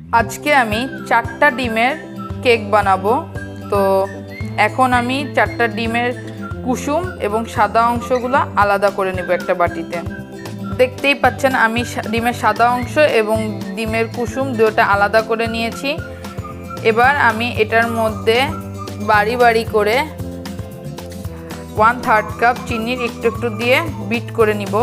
আজকে আমি 4টা ডিমের কেক বানাবো। তো এখন আমি 4টা ডিমের কুসুম এবং সাদা অংশগুলো আলাদা করে নেব একটা বাটিতে। দেখতেই পাচ্ছেন আমি ডিমের সাদা অংশ এবং ডিমের কুসুম দুটোটা আলাদা করে নিয়েছি। এবার আমি এটার মধ্যে বাড়ি বাড়ি করে 1/3 কাপ চিনির একটু একটু দিয়ে বিট করে নিব।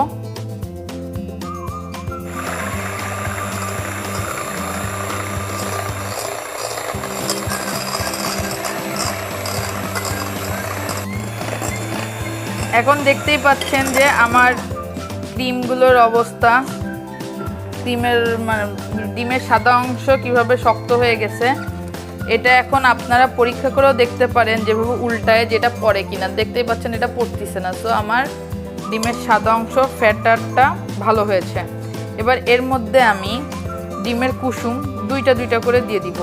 এখন দেখতেই পাচ্ছেন যে আমার ক্রিমগুলোর অবস্থা, ডিমের সাদা অংশ কিভাবে শক্ত হয়ে গেছে। এটা এখন আপনারা পরীক্ষা করেও দেখতে পারেন যেভাবে উল্টায় যেটা পড়ে কিনা। দেখতেই পাচ্ছেন এটা পড়তেছে না। সো আমার ডিমের সাদা অংশ ফ্যাটারটা ভালো হয়েছে। এবার এর মধ্যে আমি ডিমের কুসুম দুইটা করে দিয়ে দিব।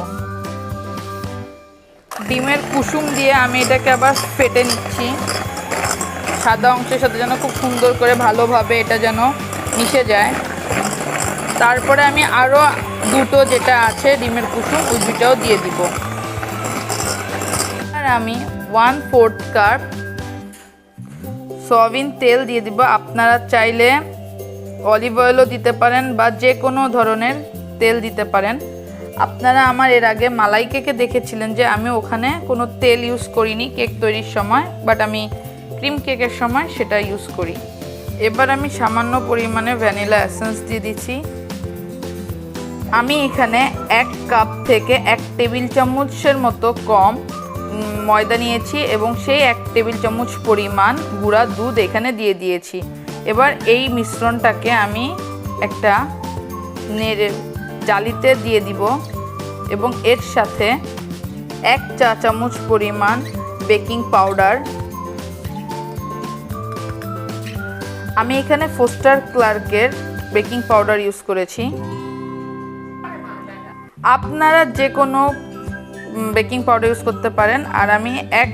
ডিমের কুসুম দিয়ে আমি এটাকে আবার ফেটে নিচ্ছি সাদা অংশের সাথে, যেন খুব সুন্দর করে ভালোভাবে এটা যেন মিশে যায়। তারপরে আমি আরও দুটো যেটা আছে ডিমের কুসুম ওই দুটাও দিয়ে দিব। আর আমি 1/4 কাপ সয়াবিন তেল দিয়ে দিব। আপনারা চাইলে অলিভ অয়েলও দিতে পারেন বা যে কোনো ধরনের তেল দিতে পারেন। আপনারা আমার এর আগে মালাই কেকে দেখেছিলেন যে আমি ওখানে কোনো তেল ইউজ করিনি কেক তৈরির সময়, বাট আমি ক্রিম কেকের সময় সেটা ইউজ করি। এবার আমি সামান্য পরিমাণে ভ্যানিলা এসেন্স দিয়ে দিচ্ছি। আমি এখানে 1 কাপ থেকে 1 টেবিল চামচের মতো কম ময়দা নিয়েছি এবং সেই 1 টেবিল চামচ পরিমাণ গুঁড়া দুধ এখানে দিয়ে দিয়েছি। এবার এই মিশ্রণটাকে আমি একটা জালিতে দিয়ে দিব এবং এর সাথে 1 চা চামচ পরিমাণ বেকিং পাউডার। আমি এখানে ফোস্টার ক্লার্কের বেকিং পাউডার ইউজ করেছি। আপনারা যে কোনো বেকিং পাউডার ইউজ করতে পারেন। আর আমি 1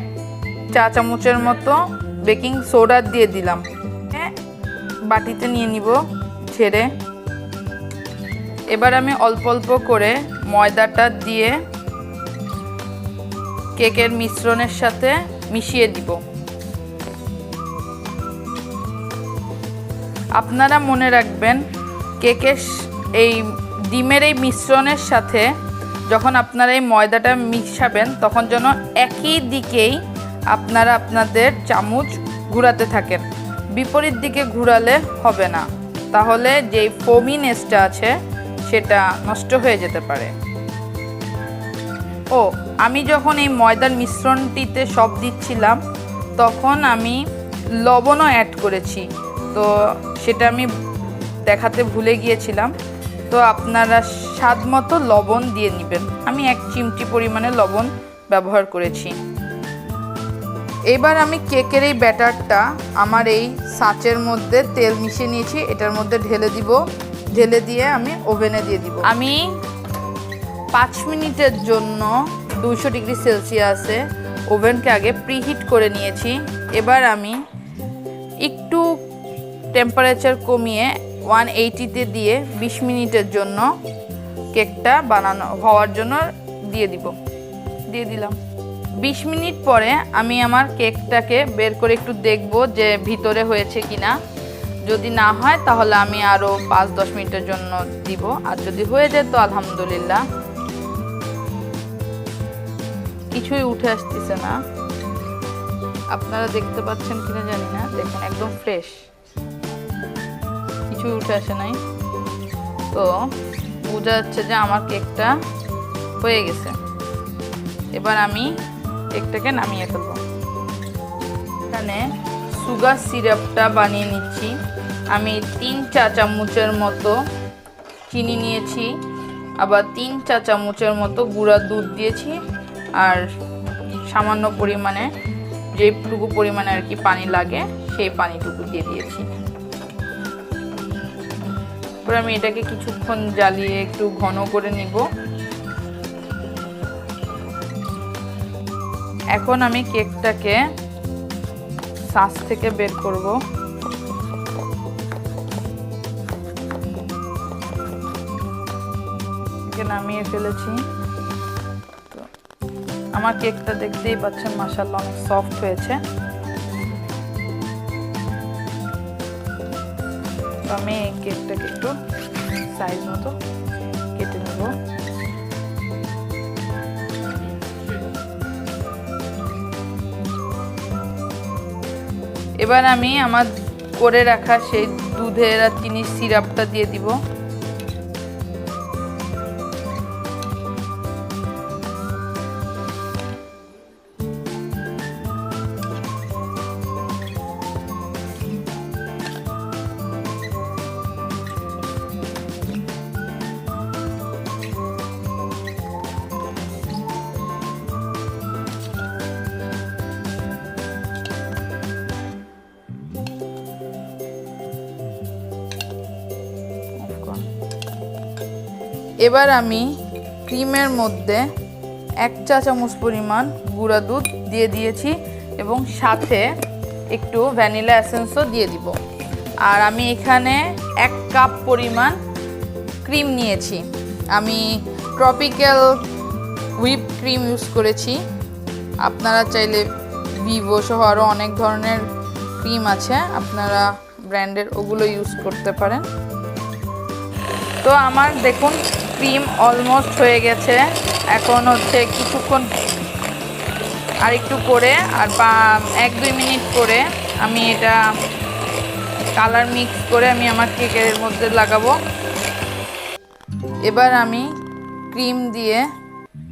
চা চামচের মতো বেকিং সোডা দিয়ে দিলাম। বাটিতে নিয়ে নিব ছেড়ে। এবার আমি অল্প অল্প করে ময়দাটা দিয়ে কেকের মিশ্রণের সাথে মিশিয়ে দিব। আপনারা মনে রাখবেন কেকের এই ডিমের এই মিশ্রণের সাথে যখন আপনারা এই ময়দাটা মিশাবেন তখন যেন একই দিকেই আপনারা আপনাদের চামচ ঘোরাতে থাকেন। বিপরীত দিকে ঘোরালে হবে না, তাহলে যেই ফোমিনেসটা আছে সেটা নষ্ট হয়ে যেতে পারে। আমি যখন এই ময়দার মিশ্রণটিতে সব দিচ্ছিলাম তখন আমি লবণও অ্যাড করেছি, তো সেটা আমি দেখাতে ভুলে গিয়েছিলাম। তো আপনারা স্বাদ মতো লবণ দিয়ে নেবেন। আমি 1 চিমটি পরিমাণে লবণ ব্যবহার করেছি। এবার আমি কেকের এই ব্যাটারটা আমার এই ছাঁচের মধ্যে তেল মিশিয়ে নিয়েছি, এটার মধ্যে ঢেলে দিব। ঢেলে দিয়ে আমি ওভেনে দিয়ে দিব। আমি 5 মিনিটের জন্য 200 ডিগ্রি সেলসিয়াসে ওভেনকে আগে প্রিহিট করে নিয়েছি। এবার আমি একটু টেম্পারেচার কমিয়ে 180-তে দিয়ে 20 মিনিটের জন্য কেকটা বানানো হওয়ার জন্য দিয়ে দিলাম। 20 মিনিট পরে আমি আমার কেকটাকে বের করে একটু দেখব যে ভিতরে হয়েছে কিনা। যদি না হয় তাহলে আমি আরও 5-10 মিনিটের জন্য দিব, আর যদি হয়ে যায় তো আলহামদুলিল্লাহ। কিছুই উঠে আসতেছে না, আপনারা দেখতে পাচ্ছেন কিনা জানি না। দেখুন একদম ফ্রেশ, কিছুই উঠে আসে নাই। তো বোঝা যাচ্ছে যে আমার কেকটা হয়ে গেছে। এবার আমি কেকটাকে নামিয়ে ফেলবো। এখানে সুগার সিরাপটা বানিয়ে নিচ্ছি। আমি 3 চা চামচের মতো চিনি নিয়েছি, আবার 3 চা চামচের মতো গুঁড়া দুধ দিয়েছি, আর সামান্য পরিমাণে যেটুকু পরিমাণে আর কি পানি লাগে সেই পানিটুকু দিয়ে দিয়েছি। এবার আমি এটাকে কিছুক্ষণ জ্বালিয়ে একটু ঘন করে নিব। এখন আমি কেকটাকে ছাঁচ থেকে বের করব। থেকে নামিয়ে ফেলেছি। তো আমার কেকটা দেখতেই পাচ্ছেন মাশাআল্লাহ অনেক সফট হয়েছে। তো আমি এই কেকটাকে একটু সাইজ মতো কেটে নেব। এবার আমি আমার করে রাখা সেই দুধের আর চিনির সিরাপটা দিয়ে দিব। এবার আমি ক্রিমের মধ্যে 1 চা চামচ পরিমাণ গুঁড়া দুধ দিয়ে দিয়েছি এবং সাথে একটু ভ্যানিলা এসেন্সও দিয়ে দিব। আর আমি এখানে 1 কাপ পরিমাণ ক্রিম নিয়েছি। আমি ট্রপিক্যাল হুইপ ক্রিম ইউজ করেছি। আপনারা চাইলে ভিভো সহ আরও অনেক ধরনের ক্রিম আছে, আপনারা ব্র্যান্ডের ওগুলো ইউজ করতে পারেন। তো আমার দেখুন ক্রিম অলমোস্ট হয়ে গেছে। এখন হচ্ছে কিছুক্ষণ আর একটু করে আর 1-2 মিনিট করে আমি এটা কালার মিক্স করে আমি আমার কেকের মধ্যে লাগাবো। এবার আমি ক্রিম দিয়ে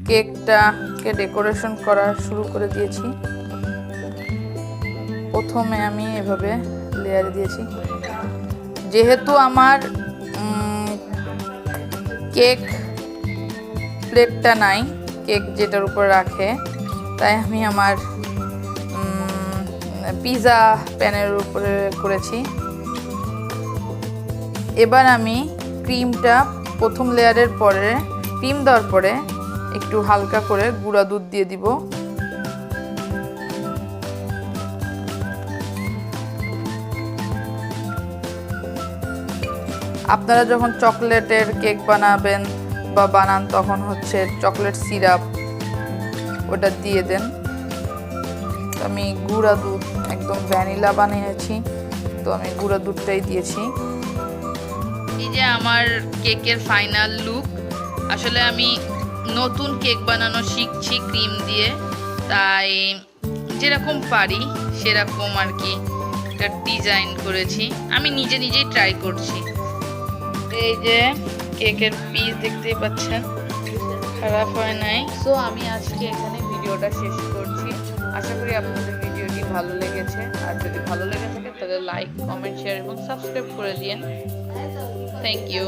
কেকটাকে ডেকোরেশন করা শুরু করে দিয়েছি। প্রথমে আমি এভাবে লেয়ার দিয়েছি। যেহেতু আমার কেক প্লেটটা নাই, কেক যেটার উপর রাখে, তাই আমি আমার পিৎজা প্যানের উপরে করেছি। এবার আমি ক্রিমটা প্রথম লেয়ারের পরে ক্রিম দেওয়ার পরে একটু হালকা করে গুঁড়া দুধ দিয়ে দিব। আপনারা যখন চকলেটের কেক বানাবেন বা বানান তখন হচ্ছে চকলেট সিরাপ ওটা দিয়ে দেন। আমি গুঁড়া দুধ একদম ভ্যানিলা বানিয়েছি, তো আমি গুঁড়া দুধটাই দিয়েছি। এই যে আমার কেকের ফাইনাল লুক। আসলে আমি নতুন কেক বানানো শিখছি ক্রিম দিয়ে, তাই যেরকম পারি সেরকম আর কি একটা ডিজাইন করেছি। আমি নিজেই ট্রাই করছি। এই যে কেকের পিস দেখতেই পাচ্ছেন, খারাপ হয় নাই। সো আমি আজকে এখানে ভিডিওটা শেষ করছি। আশা করি আপনাদের ভিডিওটি ভালো লেগেছে। আর যদি ভালো লেগে থাকে তাহলে লাইক, কমেন্ট, শেয়ার এবং সাবস্ক্রাইব করে দিন। Thank you.